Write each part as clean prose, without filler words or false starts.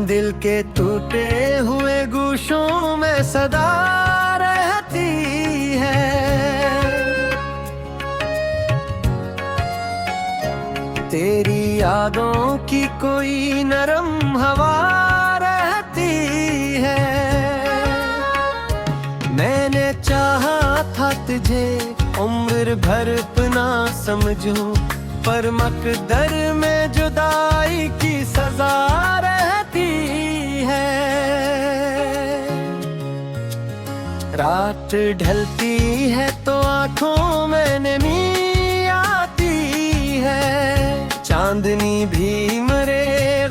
दिल के टूटे हुए गूशों में सदा रहती है। तेरी यादों की कोई नरम हवा रहती है। मैंने चाहा था तुझे उम्र भर अपना समझूं, पर मकदर में जुदाई की सजा रहती है। रात ढलती है तो आंखों में नमी आती है। चांदनी भी मेरे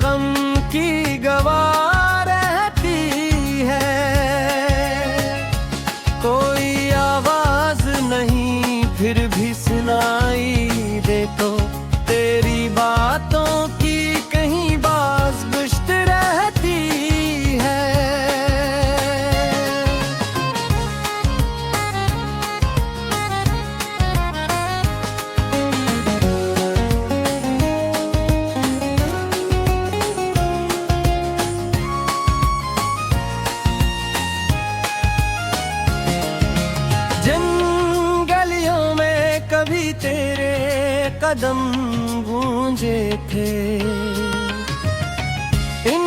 गम की गवाह रहती है। कोई आवाज नहीं फिर भी सुनाई दे तो तेरी बातों की कहीं बाज गुश्त रहती है। जंगलियों में कभी तेरे कदम गूंजे थे। इन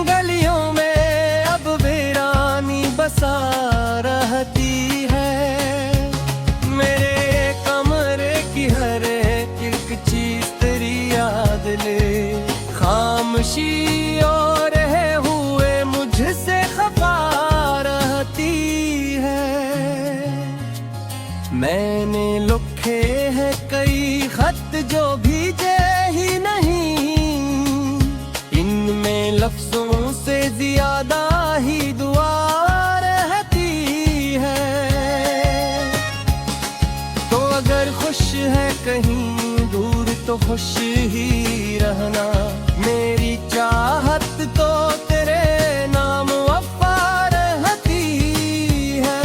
गलियों में अब वीरानी बसा रहती है। मेरे कमरे की हर एक चीज तेरी याद ले, खामोशी और रहे हुए मुझसे खफा रहती है। मैंने लिखे हैं कई खत जो भीजे ही नहीं, इनमें लफ्जों से ज्यादा ही दुआ रहती है। तो अगर खुश है कहीं दूर तो खुश ही रहना। मेरी चाहत तो तेरे नाम वफा रहती है।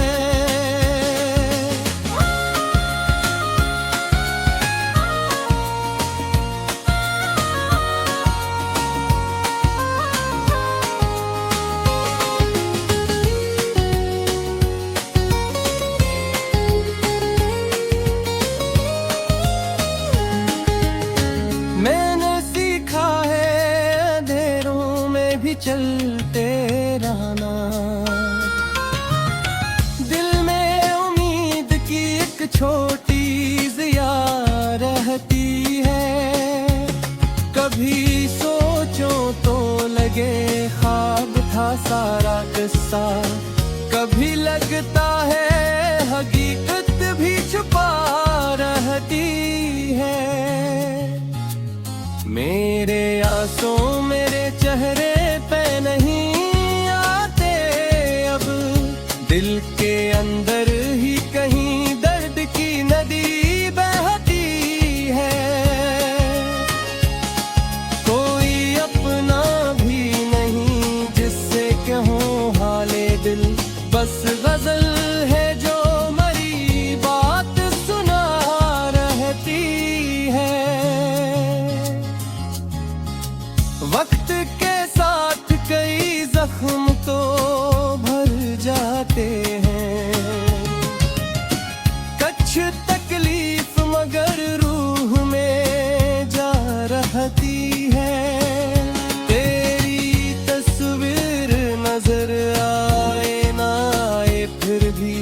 मैंने सीखा है अंधेरों में भी चलते रहना। दिल में उम्मीद की एक छोटी ज़िया रहती है। कभी सोचो तो लगे ख्वाब था सारा किस्सा, कभी लगता है हकीकत भी छुपा रहती है। मेरे आंसू मेरे चेहरे पे नहीं आते अब, दिल के अंदर ही कहीं दर्द की नदी बहती है। कोई अपना भी नहीं जिससे कहूँ हाले दिल, बस गजल है जो मरी बात सुना रहती है। वक्त के साथ कई जख्म तो भर जाते हैं। कुछ तकलीफ मगर रूह में जा रहती है। तेरी तस्वीर नजर आए ना आए फिर भी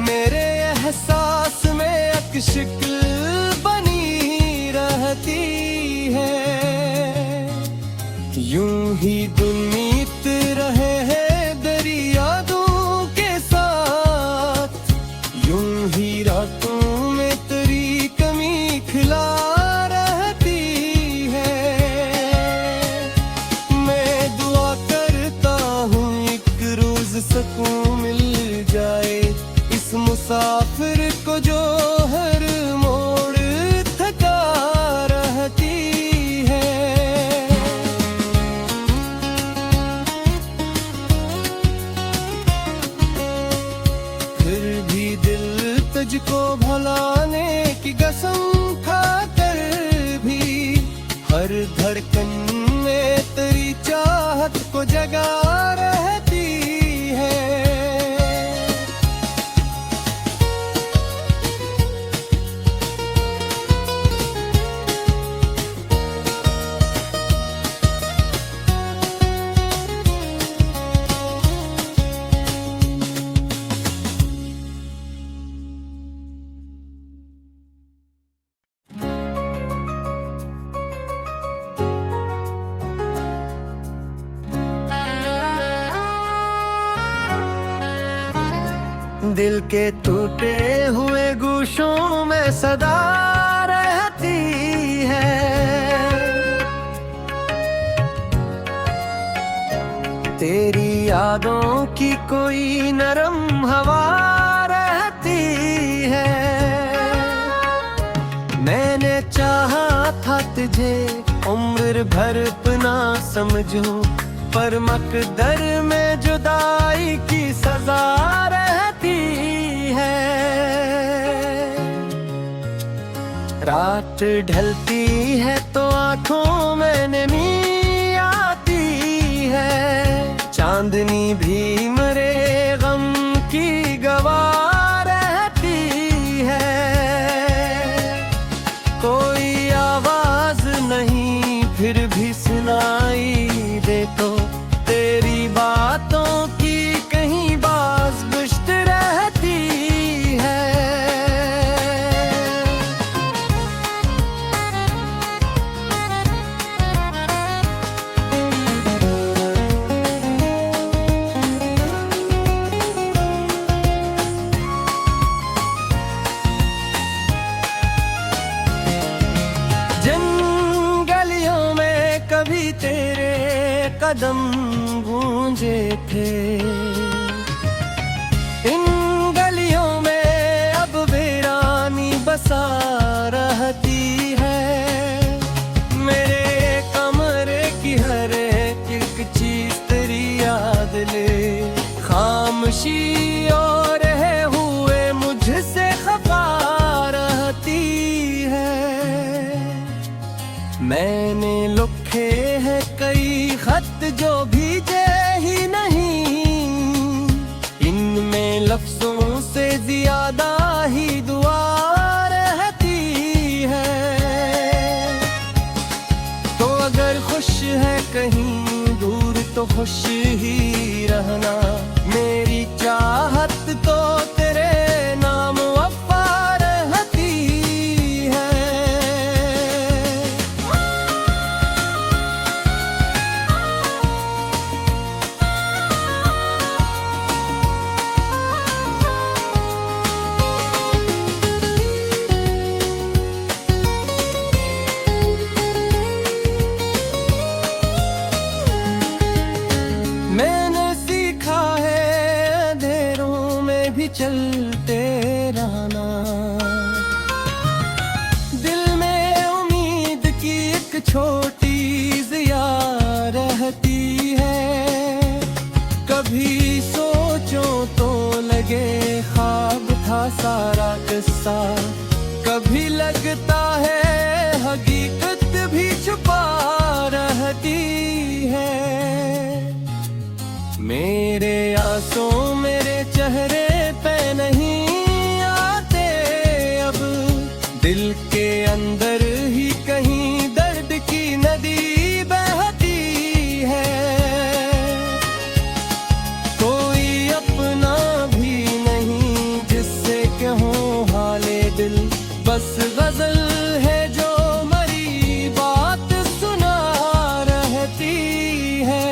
मेरे एहसास में एक शिकल बनी रहती है। यूं ही दुनीत रहे हैं दरियादों के साथ, यूं ही रातों में तेरी कमी खिला रहती है। मैं दुआ करता हूँ एक रोज सुकून मिल जाए इस मुसाफिर को जो हर मोड़ थका रहती है। तुझको भुलाने की कसम खाकर भी हर धड़कन में तेरी चाहत चाहत को जगा रहती है। दिल के टूटे हुए गूशों में सदा रहती है। तेरी यादों की कोई नरम हवा रहती है। मैंने चाहा था तुझे उम्र भर अपना समझूं, पर मकदर में जुदाई की सजा रहती है। रात ढलती है तो आंखों में नमी आती है। चांदनी भी मरे गम की गवाह रहती है। कोई आवाज नहीं फिर भी सुनाई दे तो तेरी बातों की कहीं बाज गुश्त रहती है। जिन गलियों में कभी तेरे कदम गूंजे थे, इन गलियों में अब वीरानी बसा रहती है। मेरे कमरे की हर एक चीज तेरी याद ले, खामोशी और रहे हुए मुझसे खफा रहती है। मैंने लिखे हैं कई खत जो भीजे ही नहीं, इनमें लफ्जों से ज्यादा ही दुआ रहती है। तो अगर खुश है कहीं दूर तो खुश ही रहना, मेरी चाहत तो तेरे नाम वफा रहती है। मैंने सीखा है अंधेरों में भी चलते रहना, दिल में उम्मीद की एक छोटी ज़िया रहती है। कभी सोचो तो लगे ख्वाब था सारा किस्सा, कभी लगता है हकीकत भी छुपा रहती है। मेरे आंसू मेरे चेहरे पे नहीं आते अब, दिल के अंदर ही कहीं दर्द की नदी बहती है। कोई अपना भी नहीं जिससे कहूँ हाले दिल, बस गजल है जो मरी बात सुना रहती है।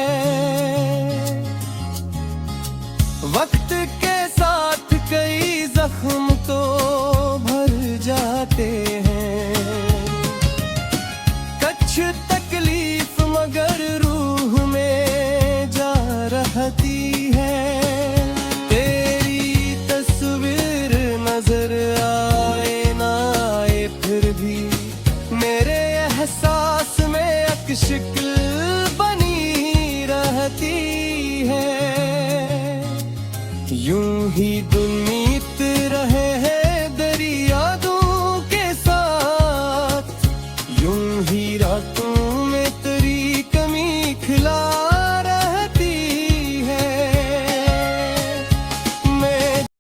वक्त के साथ कई जख्म तो